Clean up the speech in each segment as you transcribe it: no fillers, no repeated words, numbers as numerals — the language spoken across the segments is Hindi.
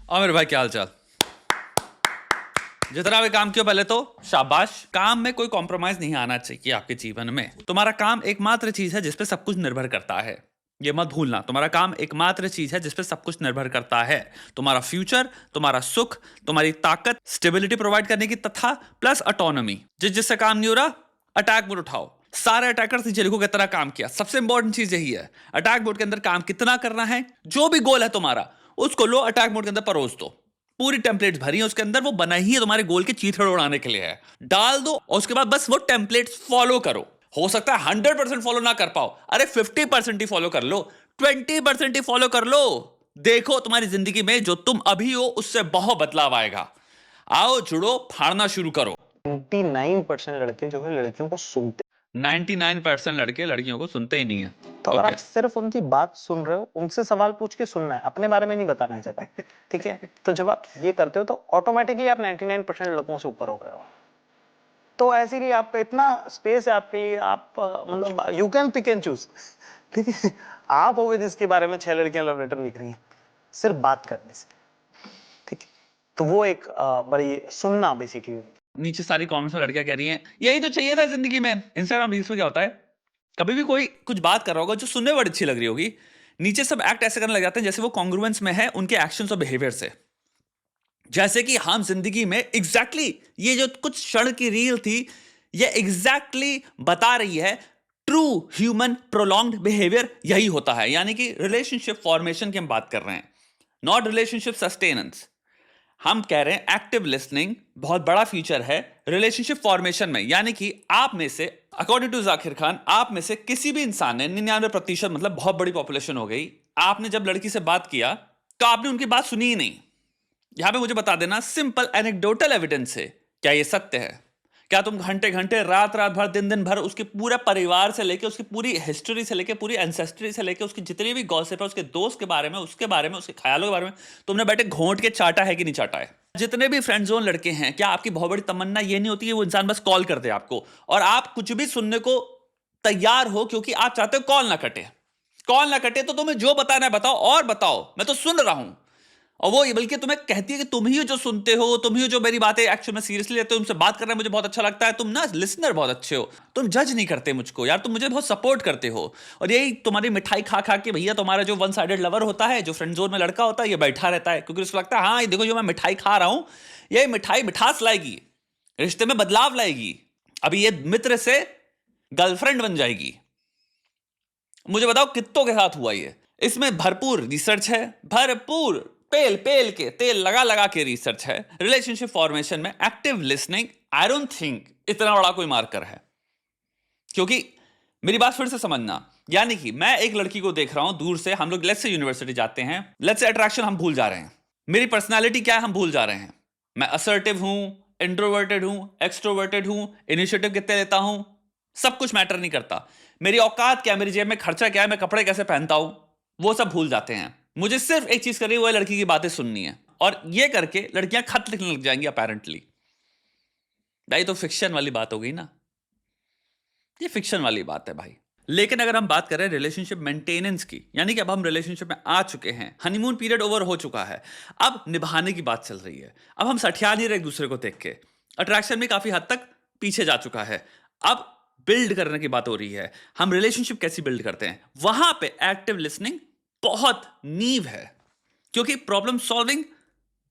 और मेरे भाई क्या हाल चाल। जितना भी काम किया पहले तो शाबाश। काम में कोई कॉम्प्रोमाइज नहीं आना चाहिए आपके जीवन में। तुम्हारा काम एकमात्र चीज है जिसपे सब कुछ निर्भर करता है। ये मत भूलना, तुम्हारा काम एकमात्र चीज है जिसपे सब कुछ निर्भर करता है। तुम्हारा फ्यूचर, तुम्हारा सुख, तुम्हारी ताकत, स्टेबिलिटी प्रोवाइड करने की, तथा प्लस ऑटोनॉमी। जिससे काम नहीं हो रहा, अटैक मोड उठाओ। सारे अटैकर्स नीचे लिखो कितना काम किया। सबसे इंपॉर्टेंट चीज यही है, अटैक मोड के अंदर काम कितना करना है। जो भी गोल है तुम्हारा, उसको लो, अटैक मोड के अंदर परोस दो। पूरी टेम्पलेट्स भरी है उसके अंदर, वो बना ही है तुम्हारे गोल के चीथड़े उड़ाने के लिए है। डाल दो और उसके बाद बस वो टेम्पलेट्स फॉलो करो। हो सकता है 100% फॉलो ना कर पाओ, अरे 50% ही फॉलो कर लो, 20% ही फॉलो कर लो। देखो तुम्हारी जिंदगी में जो तुम अभी हो उससे बहुत बदलाव आएगा। आओ जुड़ो, फाड़ना शुरू करो। 99% लड़के जो है लड़कियों को सुनते 99% लड़के लड़कियों को सुनते ही नहीं है। तो अगर आप सिर्फ उनकी बात सुन रहे हो, उनसे सवाल पूछ के सुनना है, अपने बारे में नहीं बताना है ज्यादा, ठीक है। तो जब आप ये करते हो तो ऑटोमेटिकली आप 99% लड़कों से ऊपर हो गए हो। तो ऐसे ही आप इतना स्पेस है आपकी, आप मतलब you can pick and choose, ठीक है। आप हो जिसके बारे में 6 लड़कियां लव लेटर लिख रही हैं सिर्फ बात करने से, ठीक है। तो वो एक बड़ी सुनना बेसिकली। नीचे सारी कमेंट्स में लड़कियां कह रही हैं यही तो चाहिए था जिंदगी में। इंस्टाग्राम रील्स में क्या होता है, कभी भी कोई कुछ बात कर रहा होगा जो सुनने में बड़ी अच्छी लग रही होगी, नीचे सब एक्ट ऐसे करने लग जाते हैं जैसे वो कॉन्ग्रुएंस में है उनके एक्शंस और बिहेवियर से। जैसे कि हम जिंदगी में एग्जैक्टली ये जो कुछ क्षण की रील थी, ये एग्जैक्टली बता रही है ट्रू ह्यूमन प्रोलॉन्ग्ड बिहेवियर यही होता है। यानी कि रिलेशनशिप फॉर्मेशन की हम बात कर रहे हैं, नॉट रिलेशनशिप सस्टेनेंस। हम कह रहे हैं एक्टिव लिसनिंग बहुत बड़ा फीचर है रिलेशनशिप फॉर्मेशन में। यानी कि आप में से, अकॉर्डिंग टू जाकिर खान, आप में से किसी भी इंसान ने 99%, मतलब बहुत बड़ी पॉपुलेशन हो गई, आपने जब लड़की से बात किया तो आपने उनकी बात सुनी ही नहीं। यहां पे मुझे बता देना सिंपल एनेक्डोटल एविडेंस से, क्या ये सत्य है? क्या तुम घंटे घंटे, रात रात भर, दिन दिन भर उसके पूरे परिवार से लेके, उसकी पूरी हिस्ट्री से लेके, पूरी एंसेस्ट्री से लेके, उसकी जितनी भी गॉसिप है, उसके दोस्त के बारे में, उसके बारे में, उसके ख्यालों के बारे में तुमने बैठे घोंट के चाटा है कि नहीं चाटा है? जितने भी फ्रेंड जोन लड़के हैं, क्या आपकी बहुत बड़ी तमन्ना ये नहीं होती है वो इंसान बस कॉल कर दे आपको और आप कुछ भी सुनने को तैयार हो, क्योंकि आप चाहते हो कॉल ना कटे। कॉल ना कटे तो तुम्हें जो बताना है बताओ, और बताओ, मैं तो सुन रहा हूं। और वो बल्कि तुम्हें कहती है कि तुम ही जो सुनते हो, तुम ही जो मेरी बातें एक्चुअल में सीरियसली लेते हो, तुमसे बात करना मुझे बहुत अच्छा लगता है, तुम ना लिसनर बहुत अच्छे हो, तुम जज नहीं करते मुझको यार, तुम मुझे बहुत सपोर्ट करते हो। और यही तुम्हारी मिठाई खा खा के भैया तुम्हारा जो वन साइडेड लवर होता है, जो फ्रेंड जोन में लड़का होता है, ये बैठा रहता है क्योंकि उसको लगता है हाँ ये देखो जो मैं मिठाई खा रहा हूं, ये मिठाई मिठास लाएगी, रिश्ते में बदलाव लाएगी, अभी ये मित्र से गर्लफ्रेंड बन जाएगी। मुझे बताओ कित्तों के साथ हुआ ये? इसमें भरपूर रिसर्च है, भरपूर पेल पेल के, तेल लगा लगा के रिसर्च है। रिलेशनशिप फॉर्मेशन में active listening I don't think इतना बड़ा कोई मार्कर है। क्योंकि मेरी बात फिर से समझना, यानी कि मैं एक लड़की को देख रहा हूं दूर से, हम लोग लेट्स से यूनिवर्सिटी जाते हैं, लेट्स से अट्रैक्शन हम भूल जा रहे हैं, मेरी पर्सनालिटी क्या है हम भूल जा रहे हैं, मैं असर्टिव हूं, इंट्रोवर्टेड हूं, एक्सट्रोवर्टेड हूं, इनिशिएटिव कितने लेता हूं, सब कुछ मैटर नहीं करता। मेरी औकात क्या है, मेरी जेब में खर्चा क्या है, मैं कपड़े कैसे पहनता हूं, वो सब भूल जाते हैं। मुझे सिर्फ एक चीज करनी है, वो है लड़की की बातें सुननी है, और ये करके लड़कियां खत लिखने लग जाएंगी अपेरेंटली। भाई तो फिक्शन वाली बात हो गई ना, ये फिक्शन वाली बात है भाई। लेकिन अगर हम बात करें रिलेशनशिप मेंटेनेंस की, यानी कि अब हम रिलेशनशिप में आ चुके हैं, हनीमून पीरियड ओवर हो चुका है, अब निभाने की बात चल रही है, अब हम सठिया नहीं रहे एक दूसरे को देख के, अट्रैक्शन भी काफी हद तक पीछे जा चुका है, अब बिल्ड करने की बात हो रही है। हम रिलेशनशिप कैसी बिल्ड करते हैं, वहां पे एक्टिव लिसनिंग बहुत नींव है, क्योंकि प्रॉब्लम सॉल्विंग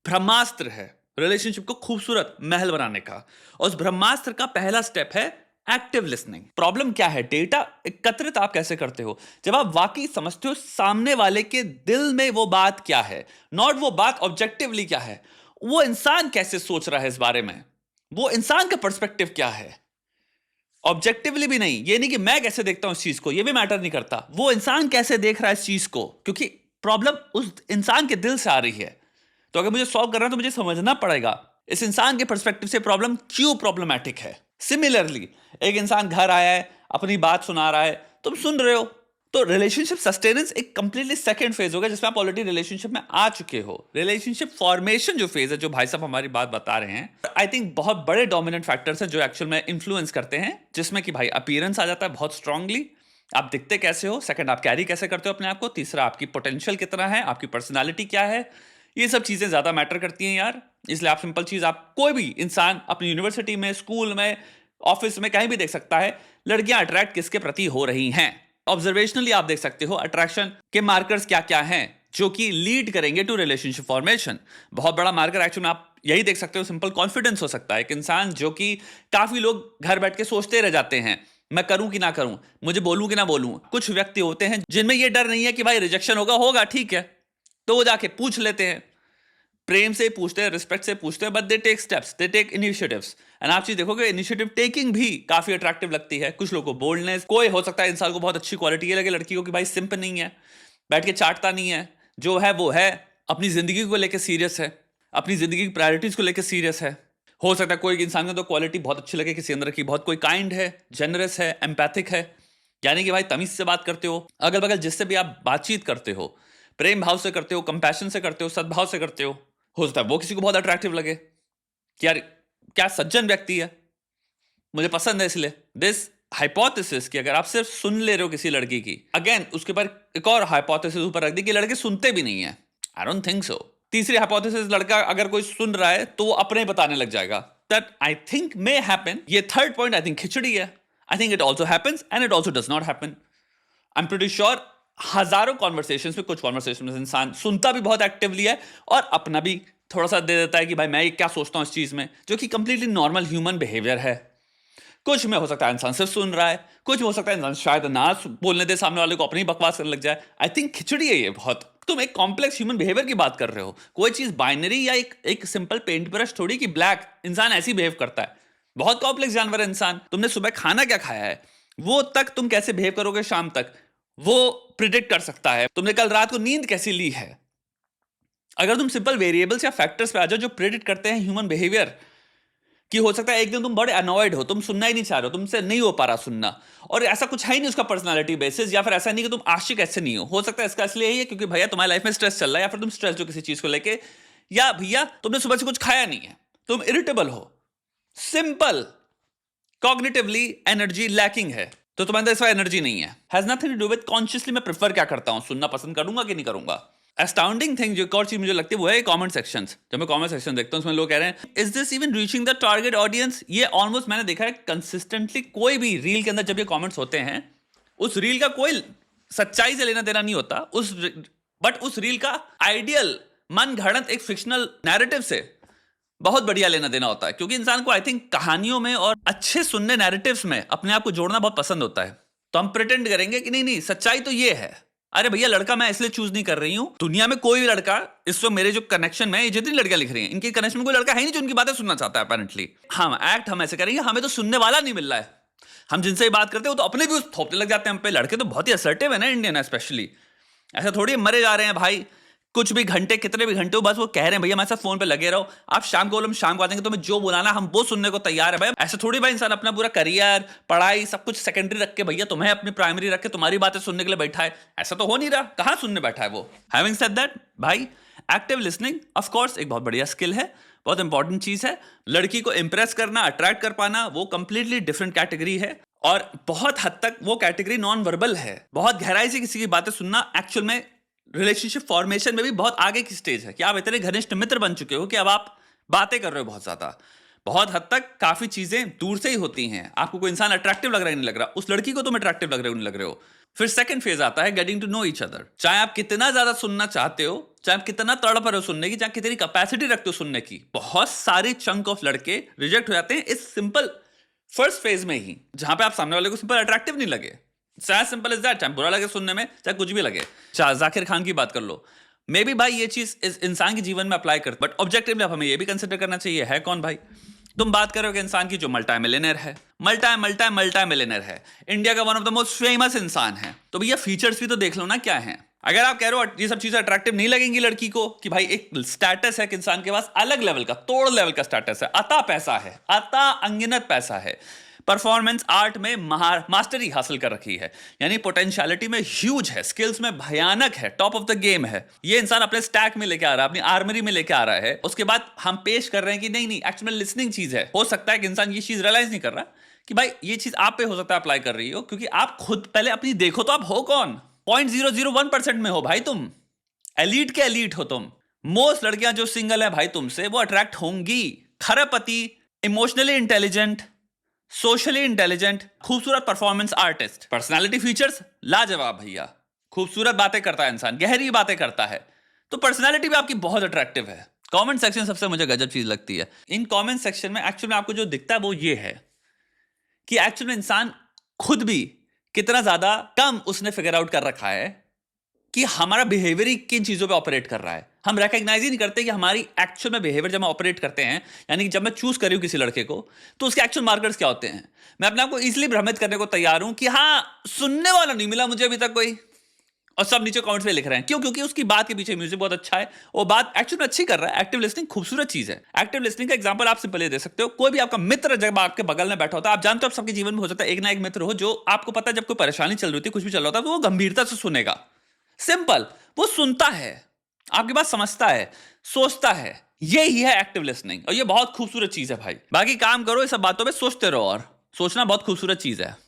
ब्रह्मास्त्र है रिलेशनशिप को खूबसूरत महल बनाने का। और उस ब्रह्मास्त्र का पहला स्टेप है एक्टिव लिसनिंग। प्रॉब्लम क्या है, डेटा एकत्रित आप कैसे करते हो, जब आप वाकई समझते हो सामने वाले के दिल में वो बात क्या है, नॉट वो बात ऑब्जेक्टिवली क्या है, वो इंसान कैसे सोच रहा है इस बारे में, वो इंसान का पर्सपेक्टिव क्या है, ऑब्जेक्टिवली भी नहीं, ये नहीं कि मैं कैसे देखता हूं इस चीज को, ये भी मैटर नहीं करता, वो इंसान कैसे देख रहा है इस चीज को, क्योंकि प्रॉब्लम उस इंसान के दिल से आ रही है। तो अगर मुझे सॉल्व करना है तो मुझे समझना पड़ेगा इस इंसान के पर्सपेक्टिव से प्रॉब्लम क्यों प्रॉब्लमैटिक है। सिमिलरली एक इंसान घर आया है, अपनी बात सुना रहा है, तुम सुन रहे हो, तो रिलेशनशिप सस्टेनेंस एक कंप्लीटली सेकंड फेज होगा जिसमें आप ऑलरेडी रिलेशनशिप में आ चुके हो। रिलेशनशिप फॉर्मेशन जो फेज है, जो भाई साहब हमारी बात बता रहे हैं, आई थिंक बहुत बड़े डोमिनेंट फैक्टर्स हैं जो एक्चुअल में इन्फ्लुएंस करते हैं, जिसमें कि भाई अपीयरेंस आ जाता है बहुत स्ट्रांगली, आप दिखते कैसे हो, सेकंड आप कैरी कैसे करते हो अपने आप को, तीसरा आपकी पोटेंशियल कितना है, आपकी पर्सनालिटी क्या है, ये सब चीजें ज्यादा मैटर करती हैं यार। इसलिए आप सिंपल चीज, आप कोई भी इंसान अपनी यूनिवर्सिटी में, स्कूल में, ऑफिस में, कहीं भी देख सकता है लड़कियां अट्रैक्ट किसके प्रति हो रही हैं। ऑब्जर्वेशनली आप देख सकते हो अट्रैक्शन के मार्कर्स क्या क्या हैं जो कि लीड करेंगे टू रिलेशनशिप फॉर्मेशन। बहुत बड़ा मार्कर एक्चुअली में आप यही देख सकते हो, सिंपल कॉन्फिडेंस हो सकता है। एक इंसान जो कि काफी लोग घर बैठ के सोचते रह जाते हैं, मैं करूं कि ना करूं, मुझे बोलूं कि ना बोलूं। कुछ व्यक्ति होते हैं जिनमें यह डर नहीं है कि भाई रिजेक्शन होगा ठीक है, तो वो जाके पूछ लेते हैं, प्रेम से पूछते हैं, रिस्पेक्ट से पूछते हैं, but they take steps, they take initiatives. And आप चीज देखोगे इनिशिएटिव टेकिंग भी काफी अट्रैक्टिव लगती है। कुछ लोगों को बोल्डनेस, कोई हो सकता है इंसान को बहुत अच्छी क्वालिटी ये लगे लड़की को कि भाई सिंप नहीं है, बैठ के चाटता नहीं है, जो है वो है, अपनी जिंदगी को लेकर सीरियस है, अपनी जिंदगी की प्रायोरिटीज को लेकर सीरियस है। हो सकता है कोई इंसान को तो क्वालिटी बहुत अच्छी लगे किसी अंदर की, बहुत कोई काइंड है, जनरस है, एम्पैथिक है, यानी कि भाई तमीज से बात करते हो, अगल बगल जिससे भी आप बातचीत करते हो प्रेम भाव से करते हो, कंपैशन से करते हो, सद्भाव से करते हो सकता है वो किसी को बहुत अट्रैक्टिव लगे कि यार क्या सज्जन व्यक्ति है, मुझे पसंद है। इसलिए दिस हाइपोथेसिस कि अगर आप सिर्फ सुन ले रहे हो किसी लड़की की, अगेन उसके ऊपर एक और हाइपोथेसिस ऊपर रख दी कि लड़के सुनते भी नहीं है। I don't think so. तीसरी हाइपोथेसिस, लड़का अगर कोई सुन रहा है तो वो अपने ही बताने लग जाएगा। That I think may happen. ये थर्ड पॉइंट आई थिंक खिचड़ी है। I think it also happens and it also does not happen. I am pretty sure हजारों कॉन्वर्सेशंस में, कुछ कॉन्वर्सेशन में इंसान सुनता भी बहुत एक्टिवली है और अपना भी थोड़ा सा दे देता है कि भाई मैं क्या सोचता हूं इस चीज में, जो कि कंप्लीटली नॉर्मल ह्यूमन बिहेवियर है। कुछ में हो सकता है इंसान सिर्फ सुन रहा है, कुछ में हो सकता है इंसान शायद ना बोलने दे सामने वाले को, अपनी बकवास करने लग जाए। आई थिंक खिचड़ी है ये बहुत। तुम एक कॉम्प्लेक्स ह्यूमन बिहेवियर की बात कर रहे हो, कोई चीज बाइनरी या एक सिंपल पेंट ब्रश थोड़ी कि ब्लैक इंसान ऐसी बिहेव करता है। बहुत कॉम्प्लेक्स जानवर है इंसान। तुमने सुबह खाना क्या खाया है, वो तक तुम कैसे बिहेव करोगे शाम तक, वो प्रिडिक्ट कर सकता है। तुमने कल रात को नींद कैसी ली है। अगर तुम सिंपल वेरिएबल्स या फैक्टर्स पे आ जाओ जो प्रिडिक्ट करते हैं ह्यूमन बिहेवियर, कि हो सकता है एक दिन तुम बड़े अनॉयड हो, तुम सुनना ही नहीं चाह रहे हो, तुमसे नहीं हो पा रहा सुनना, और ऐसा कुछ है ही नहीं उसका पर्सनालिटी बेसिस, या फिर ऐसा नहीं कि तुम आशिक ऐसे नहीं हो सकता है इसका इसलिए यही है क्योंकि भैया तुम्हारी लाइफ में स्ट्रेस चल रहा है, या फिर तुम स्ट्रेस हो किसी चीज को लेके, या भैया तुमने सुबह से कुछ खाया नहीं है, तुम इरिटेबल हो, सिंपल कॉग्निटिवली एनर्जी लैकिंग है, तो तुम्हारे अंदर इस एनर्जी नहीं है। Has nothing to do with consciously मैं प्रेफर क्या करता हूं, सुनना पसंद करूंगा कि नहीं करूंगा। एस्टाउंडिंग थिंग जो एक और चीज मुझे लगती है वो है कमेंट सेक्शंस। जब मैं कमेंट सेक्शन देखता हूं उसमें लोग कह रहे हैं is this even reaching the target audience. ये ऑलमोस्ट मैंने देखा है कंसिस्टेंटली, कोई भी रील के अंदर जब ये कमेंट्स होते हैं, उस रील का कोई सच्चाई से लेना देना नहीं होता, बट उस रील का आइडियल मन घड़त एक फिक्शनल नैरेटिव से बहुत बढ़िया लेना देना होता है। क्योंकि इंसान को आई थिंक कहानियों में और अच्छे सुनने नैरेटिव्स में अपने आप को जोड़ना बहुत पसंद होता है। तो हम प्रिटेंड करेंगे कि नहीं सच्चाई तो ये है। अरे भैया लड़का मैं इसलिए चूज नहीं कर रही हूं, दुनिया में कोई भी लड़का, इस वक्त मेरे जो कनेक्शन में जितनी लड़कियां लिख रही हैं इनके कनेक्शन में कोई लड़का है नहीं जो उनकी बातें सुनना चाहता है अपेरेंटली। हम ऐसे करेंगे, हमें तो सुनने वाला नहीं मिल रहा है, हम जिनसे बात करते हो तो अपने भी थोपने लग जाते हैं हम पे। लड़के तो बहुत ही असर्टिव है ना, इंडियन स्पेशली, ऐसा थोड़ी मरे जा रहे हैं भाई कुछ भी घंटे, कितने भी घंटे हो, बस वो कह रहे हैं भैया मैं सब फोन पे लगे रहो, आप शाम को बोलो हम शाम को आ जाएंगे, तुम्हें जो बुलाना हम वो सुनने को तैयार है। भाई ऐसा थोड़ी भाई इंसान अपना पूरा करियर, पढ़ाई सब कुछ सेकेंडरी रख के भैया तुम्हें अपनी प्राइमरी रख के तुम्हारी बातें सुनने के लिए बैठा है, ऐसा तो हो नहीं रहा। कहां सुनने बैठा है वो। हैविंग सेड दैट भाई, एक्टिव लिसनिंग ऑफ कोर्स एक बहुत बढ़िया स्किल है, बहुत इंपॉर्टेंट चीज है। लड़की को इंप्रेस करना, अट्रैक्ट कर पाना, वो कंप्लीटली डिफरेंट कैटेगरी है, और बहुत हद तक वो कैटेगरी नॉन वर्बल है। बहुत गहराई से किसी की बातें सुनना एक्चुअल में रिलेशनशिप फॉर्मेशन में भी बहुत आगे की स्टेज है कि आप इतने घनिष्ठ मित्र बन चुके हो कि अब आप बातें कर रहे हो बहुत ज्यादा। बहुत हद तक काफी चीजें दूर से ही होती हैं। आपको कोई इंसान अट्रैक्टिव लग रहा है नहीं लग रहा, उस लड़की को तुम अट्रैक्टिव लग रहे हो नहीं लग रहे हो। फिर सेकंड फेज आता है getting to know each other. चाहे आप कितना ज्यादा सुनना चाहते हो, चाहे आप कितना तड़प रहे हो सुनने की, चाहे कितनी कैपेसिटी रखते हो सुनने की, बहुत सारे चंक ऑफ लड़के रिजेक्ट हो जाते हैं इस सिंपल फर्स्ट फेज में ही, जहां पे आप सामने वाले को सिंपल अट्रैक्टिव नहीं लगे। Simple is that. चाहे बुरा लगे सुनने में, चाहे कुछ भी लगे। चाहे जाकिर खान की बात कर लो, मे बी भाई ये चीज इस इंसान के जीवन में अप्लाई करते, बट ऑब्जेक्टिवली अब हमें ये भी कंसिडर करना चाहिए है कौन भाई। तुम बात कर रहे हो इंसान की जो मल्टी मिलियनेयर है, मल्टी मिलियनेयर है, इंडिया का one of the most famous इंसान है, तो भैया फीचर्स भी तो देख लो ना क्या है। अगर आप कह रहे हो ये सब चीजें अट्रैक्टिव नहीं लगेंगी लड़की को, कि भाई एक स्टेटस है कि इंसान के पास अलग लेवल का, तोड़ लेवल का स्टेटस है, अता पैसा है, अता अनगिनत पैसा है, परफॉर्मेंस आर्ट में मास्टरी हासिल कर रखी है, यानी पोटेंशियलिटी में ह्यूज है, स्किल्स में भयानक है, टॉप ऑफ द गेम है, ये इंसान अपने स्टैक में लेके आ रहा है, अपनी आर्मरी में लेके आ रहा है। उसके बाद हम पेश कर रहे हैं कि नहीं एक्चुअली लिसनिंग चीज है। हो सकता है कि इंसान ये चीज रियलाइज नहीं कर रहा कि भाई ये चीज आप पे हो सकता है अप्लाई कर रही हो, क्योंकि आप खुद पहले अपनी देखो तो आप हो कौन। 0.001% में हो भाई तुम, एलीट के एलीट हो तुम, मोस्ट लड़कियां जो सिंगल है भाई तुमसे, वो अट्रैक्ट होंगी। खरा पति, इमोशनली इंटेलिजेंट, सोशली इंटेलिजेंट, खूबसूरत परफॉर्मेंस आर्टिस्ट, पर्सनालिटी फीचर्स लाजवाब भैया, खूबसूरत बातें करता है इंसान, गहरी बातें करता है, तो पर्सनालिटी भी आपकी बहुत अट्रैक्टिव है। कमेंट सेक्शन सबसे मुझे गजब चीज लगती है। इन कमेंट सेक्शन में एक्चुअली में आपको जो दिखता है वो ये है कि एक्चुअली में इंसान खुद भी कितना ज्यादा कम उसने फिगर आउट कर रखा है कि हमारा बिहेवियर ही किन चीजों पे ऑपरेट कर रहा है। हम रिकॉग्नाइज ही नहीं करते कि हमारी एक्चुअल में बिहेवियर जब हम ऑपरेट करते हैं, यानी कि जब मैं चूज करी हूं किसी लड़के को, तो उसके एक्चुअल मार्कर्स क्या होते हैं। मैं अपने आप को इजिली भ्रमित करने को तैयार हूं कि हाँ, सुनने वाला नहीं मिला मुझे अभी तक कोई, और सब नीचे कमेंट्स में लिख रहे हैं। क्यों? क्योंकि उसकी बात के पीछे म्यूजिक बहुत अच्छा है, वो बात एक्चुअल में अच्छी कर रहा है। एक्टिव लिसनिंग खूबसूरत चीज है। एक्टिव लिसनिंग का एग्जांपल आप सिंपली दे सकते हो। कोई भी आपका मित्र जब आपके बगल में बैठा होता है, आप जानते हो आप सबके जीवन में हो सकता है एक ना एक मित्र हो जो आपको पता है जब कोई परेशानी चल रही होती है, कुछ भी चल रहा होता है, तो वो गंभीरता से सुनेगा। सिंपल, वो सुनता है, आपकी बात समझता है, सोचता है। यही है एक्टिव लिसनिंग, और ये बहुत खूबसूरत चीज है भाई। बाकी काम करो, ये सब बातों पे सोचते रहो, और सोचना बहुत खूबसूरत चीज है।